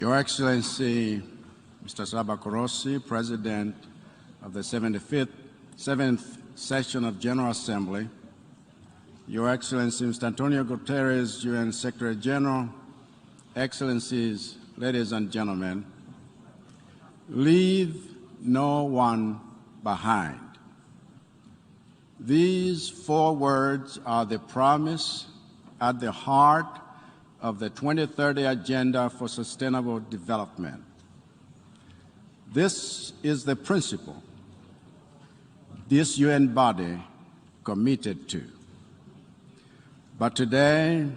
Your Excellency, Mr. Sabakorosi, President of the 7th Session of General Assembly, Your Excellency, Mr. Antonio Guterres, UN Secretary General, Excellencies, ladies and gentlemen, leave no one behind. These 4 words are the promise at the heart of the 2030 Agenda for Sustainable Development. This is the principle this UN body committed to. But today,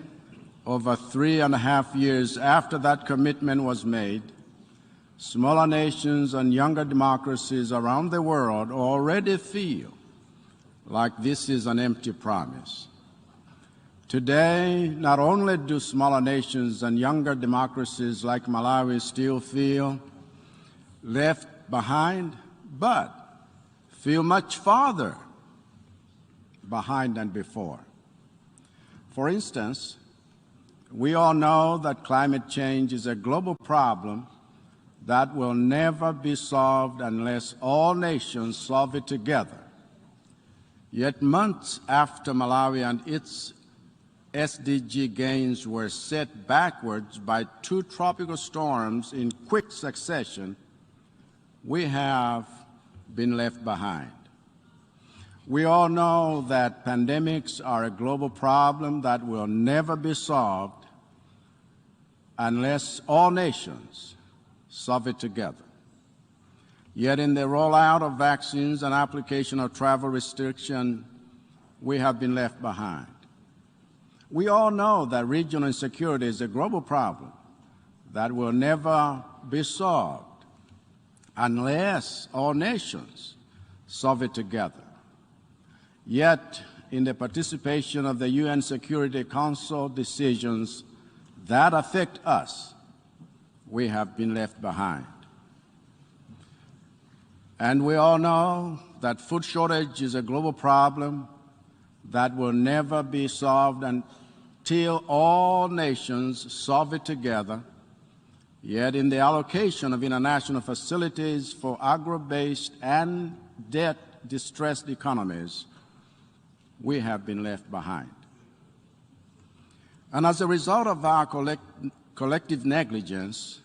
over 3.5 years after that commitment was made, smaller nations and younger democracies around the world already feel like this is an empty promise. Today, not only do smaller nations and younger democracies like Malawi still feel left behind, but feel much farther behind than before. For instance, we all know that climate change is a global problem that will never be solved unless all nations solve it together. Yet months after Malawi and its SDG gains were set backwards by 2 tropical storms in quick succession, we have been left behind. We all know that pandemics are a global problem that will never be solved unless all nations solve it together. Yet in the rollout of vaccines and application of travel restriction, we have been left behind. We all know that regional insecurity is a global problem that will never be solved unless all nations solve it together. Yet, in the participation of the UN Security Council decisions that affect us, we have been left behind. And we all know that food shortage is a global problem that will never be solved until all nations solve it together. Yet in the allocation of international facilities for agro-based and debt-distressed economies, we have been left behind. And as a result of our collective negligence,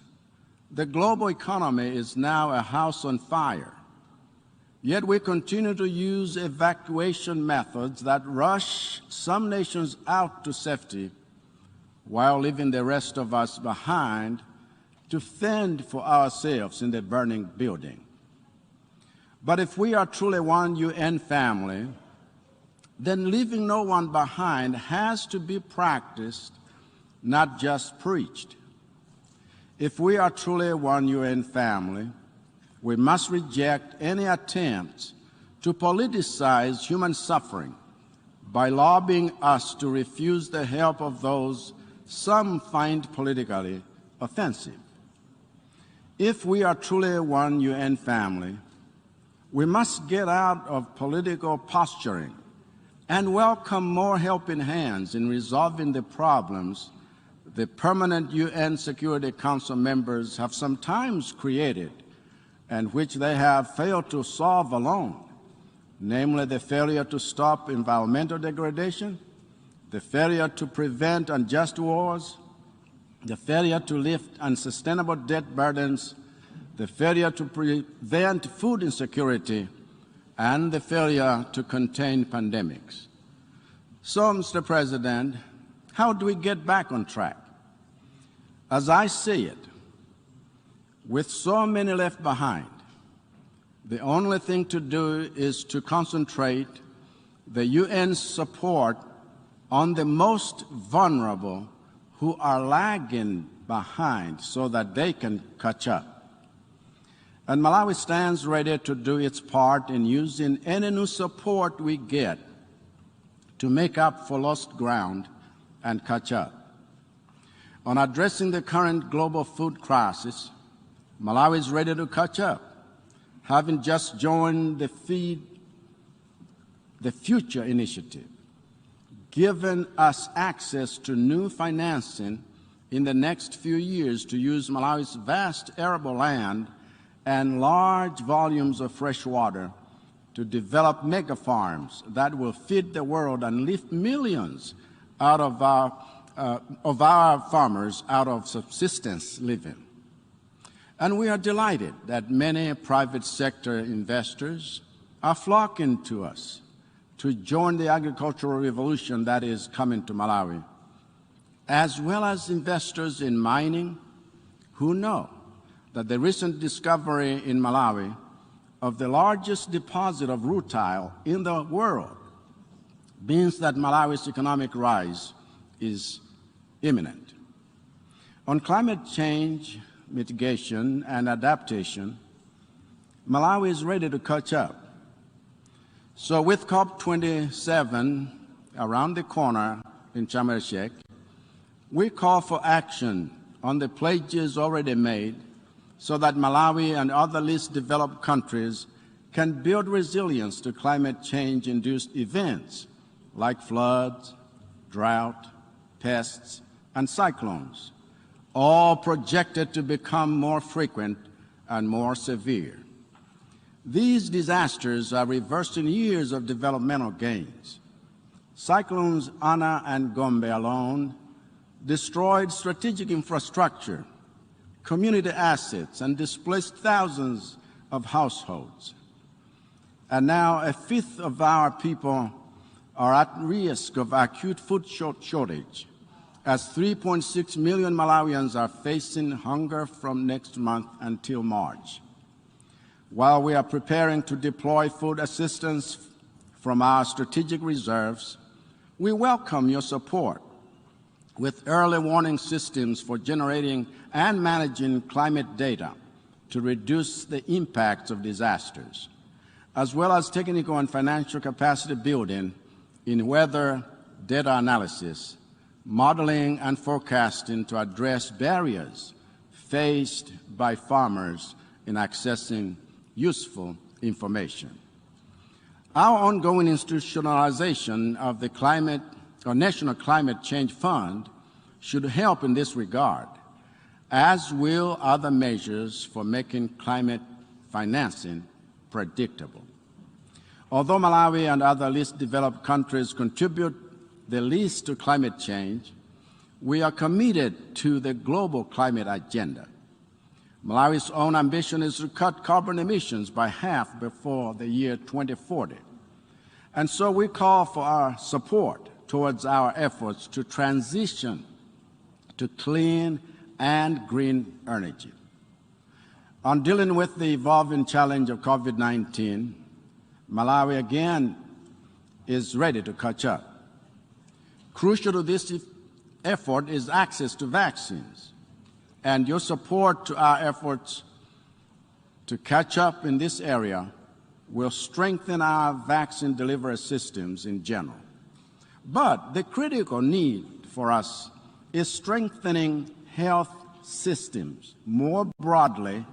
the global economy is now a house on fire. Yet we continue to use evacuation methods that rush some nations out to safety while leaving the rest of us behind to fend for ourselves in the burning building. But if we are truly one UN family, then leaving no one behind has to be practiced, not just preached. If we are truly one UN family, we must reject any attempts to politicize human suffering by lobbying us to refuse the help of those some find politically offensive. If we are truly one UN family, we must get out of political posturing and welcome more helping hands in resolving the problems the permanent UN Security Council members have sometimes created and which they have failed to solve alone, namely the failure to stop environmental degradation, the failure to prevent unjust wars, the failure to lift unsustainable debt burdens, the failure to prevent food insecurity, and the failure to contain pandemics. So, Mr. President, how do we get back on track? As I see it, with so many left behind, the only thing to do is to concentrate the UN's support on the most vulnerable who are lagging behind so that they can catch up. And Malawi stands ready to do its part in using any new support we get to make up for lost ground and catch up. On addressing the current global food crisis, Malawi is ready to catch up, having just joined the Feed the Future initiative, giving us access to new financing in the next few years to use Malawi's vast arable land and large volumes of fresh water to develop mega farms that will feed the world and lift millions out of our farmers out of subsistence living. And we are delighted that many private sector investors are flocking to us to join the agricultural revolution that is coming to Malawi, as well as investors in mining who know that the recent discovery in Malawi of the largest deposit of rutile in the world means that Malawi's economic rise is imminent. On climate change, mitigation, and adaptation, Malawi is ready to catch up. So with COP27 around the corner in Chakwera, we call for action on the pledges already made so that Malawi and other least developed countries can build resilience to climate change-induced events like floods, drought, pests, and cyclones, all projected to become more frequent and more severe. These disasters are reversing years of developmental gains. Cyclones Ana and Gombe alone destroyed strategic infrastructure, community assets, and displaced thousands of households. And now a fifth of our people are at risk of acute food shortage, as 3.6 million Malawians are facing hunger from next month until March. While we are preparing to deploy food assistance from our strategic reserves, we welcome your support with early warning systems for generating and managing climate data to reduce the impacts of disasters, as well as technical and financial capacity building in weather data analysis, modeling and forecasting to address barriers faced by farmers in accessing useful information. Our ongoing institutionalization of the National Climate Change Fund should help in this regard, as will other measures for making climate financing predictable. Although Malawi and other least developed countries contribute the least to climate change, we are committed to the global climate agenda. Malawi's own ambition is to cut carbon emissions by half before the year 2040. And so we call for our support towards our efforts to transition to clean and green energy. On dealing with the evolving challenge of COVID-19, Malawi again is ready to catch up. Crucial to this effort is access to vaccines, and your support to our efforts to catch up in this area will strengthen our vaccine delivery systems in general. But the critical need for us is strengthening health systems more broadly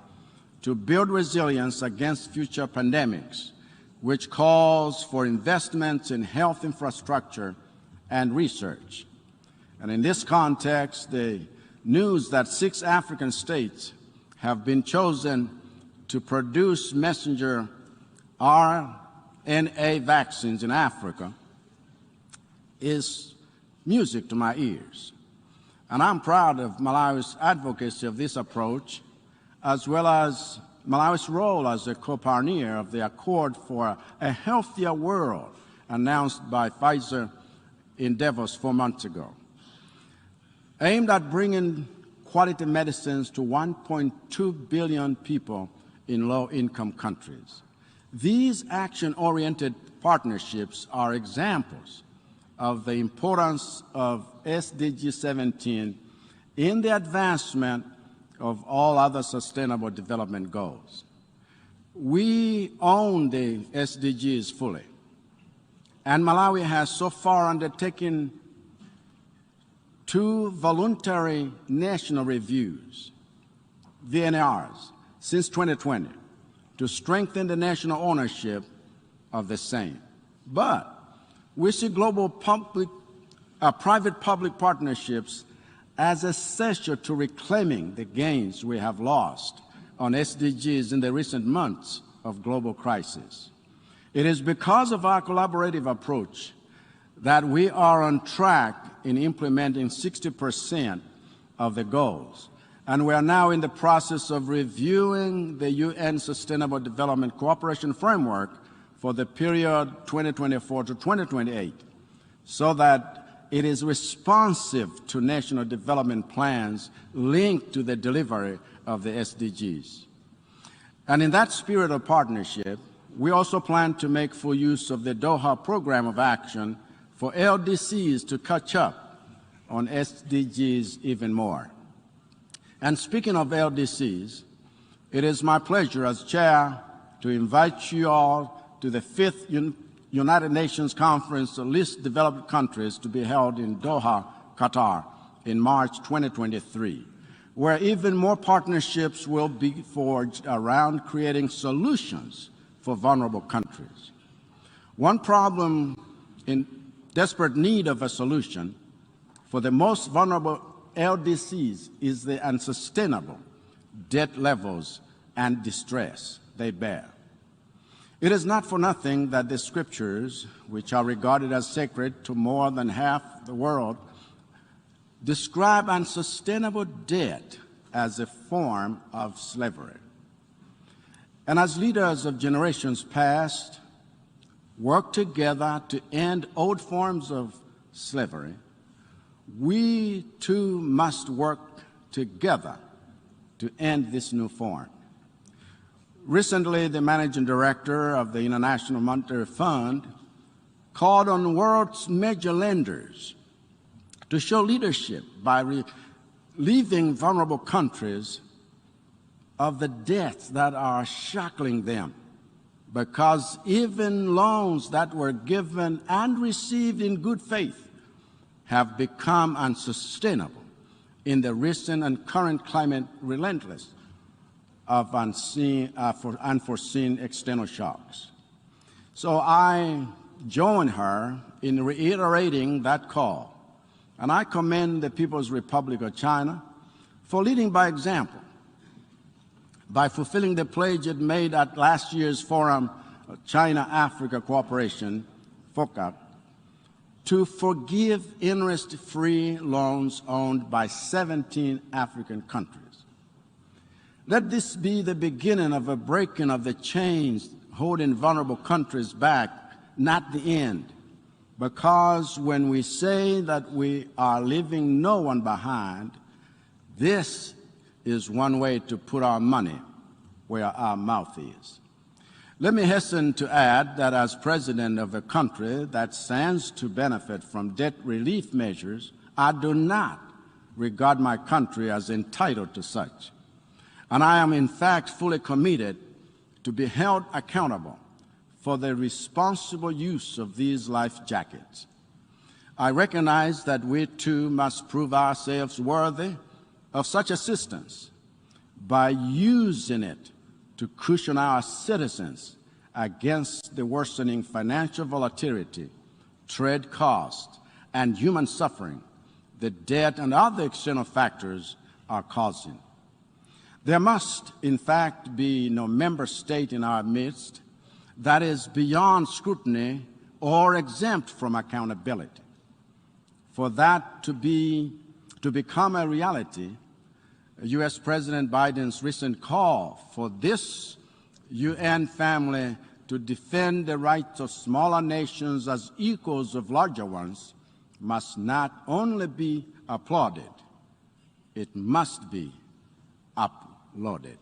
to build resilience against future pandemics, which calls for investments in health infrastructure and research. And in this context, the news that 6 African states have been chosen to produce messenger RNA vaccines in Africa is music to my ears. And I'm proud of Malawi's advocacy of this approach, as well as Malawi's role as a co-pioneer of the Accord for a Healthier World announced by Pfizer in Davos 4 months ago, aimed at bringing quality medicines to 1.2 billion people in low-income countries. These action-oriented partnerships are examples of the importance of SDG 17 in the advancement of all other sustainable development goals. We own the SDGs fully, and Malawi has so far undertaken 2 voluntary national reviews, VNRs, since 2020 to strengthen the national ownership of the same. But we see global private-public partnerships as essential to reclaiming the gains we have lost on SDGs in the recent months of global crisis. It is because of our collaborative approach that we are on track in implementing 60% of the goals, and we are now in the process of reviewing the UN Sustainable Development Cooperation Framework for the period 2024 to 2028, so that it is responsive to national development plans linked to the delivery of the SDGs. And in that spirit of partnership, we also plan to make full use of the Doha Program of Action for LDCs to catch up on SDGs even more. And speaking of LDCs, it is my pleasure as chair to invite you all to the 5th United Nations Conference of Least Developed Countries to be held in Doha, Qatar in March 2023, where even more partnerships will be forged around creating solutions for vulnerable countries. One problem in desperate need of a solution for the most vulnerable LDCs is the unsustainable debt levels and distress they bear. It is not for nothing that the scriptures, which are regarded as sacred to more than half the world, describe unsustainable debt as a form of slavery. And as leaders of generations past work together to end old forms of slavery, we too must work together to end this new form. Recently, the managing director of the International Monetary Fund called on the world's major lenders to show leadership by relieving vulnerable countries of the debts that are shackling them, because even loans that were given and received in good faith have become unsustainable in the recent and current climate relentless of unforeseen external shocks. So I join her in reiterating that call, and I commend the People's Republic of China for leading by example, by fulfilling the pledge it made at last year's Forum of China-Africa Cooperation, FOCAC, to forgive interest-free loans owned by 17 African countries. Let this be the beginning of a breaking of the chains holding vulnerable countries back, not the end. Because when we say that we are leaving no one behind, this is one way to put our money where our mouth is. Let me hasten to add that as president of a country that stands to benefit from debt relief measures, I do not regard my country as entitled to such. And I am in fact fully committed to be held accountable for the responsible use of these life jackets. I recognize that we too must prove ourselves worthy of such assistance by using it to cushion our citizens against the worsening financial volatility, trade costs, and human suffering the debt and other external factors are causing. There must, in fact, be no member state in our midst that is beyond scrutiny or exempt from accountability. For that to become a reality, U.S. President Biden's recent call for this UN family to defend the rights of smaller nations as equals of larger ones must not only be applauded, it must be applauded.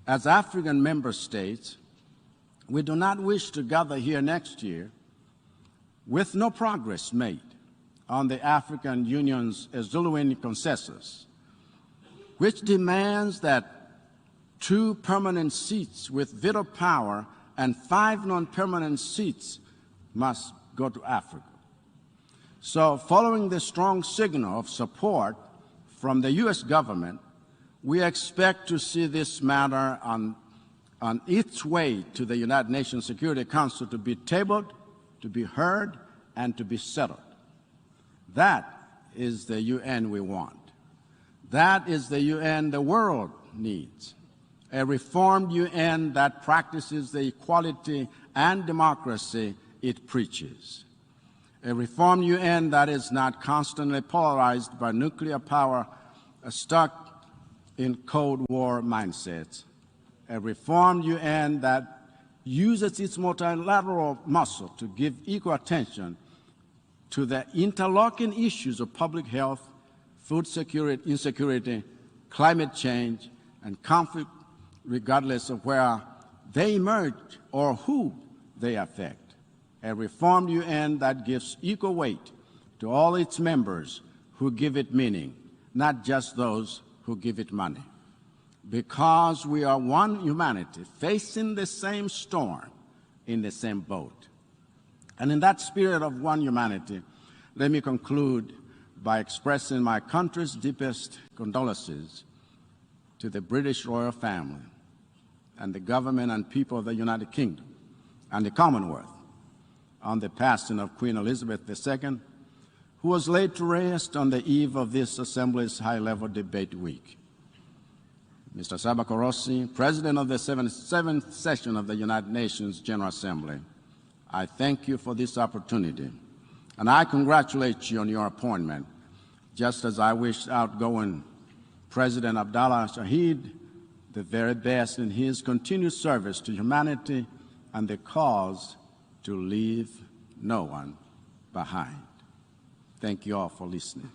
As African member states, we do not wish to gather here next year with no progress made on the African Union's Zuluan consensus, which demands that 2 permanent seats with veto power and 5 non-permanent seats must go to Africa. So, following the strong signal of support from the U.S. government, we expect to see this matter on its way to the United Nations Security Council to be tabled, to be heard, and to be settled. That is the UN we want. That is the UN the world needs. A reformed UN that practices the equality and democracy it preaches. A reformed UN that is not constantly polarized by nuclear power, stuck in Cold War mindsets. A reformed UN that uses its multilateral muscle to give equal attention to the interlocking issues of public health, food security, insecurity, climate change, and conflict, regardless of where they emerge or who they affect. A reformed UN that gives equal weight to all its members who give it meaning, not just those who give it money. Because we are one humanity facing the same storm in the same boat. And in that spirit of one humanity, let me conclude by expressing my country's deepest condolences to the British royal family and the government and people of the United Kingdom and the Commonwealth on the passing of Queen Elizabeth II, who was laid to rest on the eve of this Assembly's high-level debate week. Mr. Sabako Rossi, President of the 77th session of the United Nations General Assembly, I thank you for this opportunity, and I congratulate you on your appointment, just as I wish outgoing President Abdallah Shahid the very best in his continued service to humanity and the cause to leave no one behind. Thank you all for listening.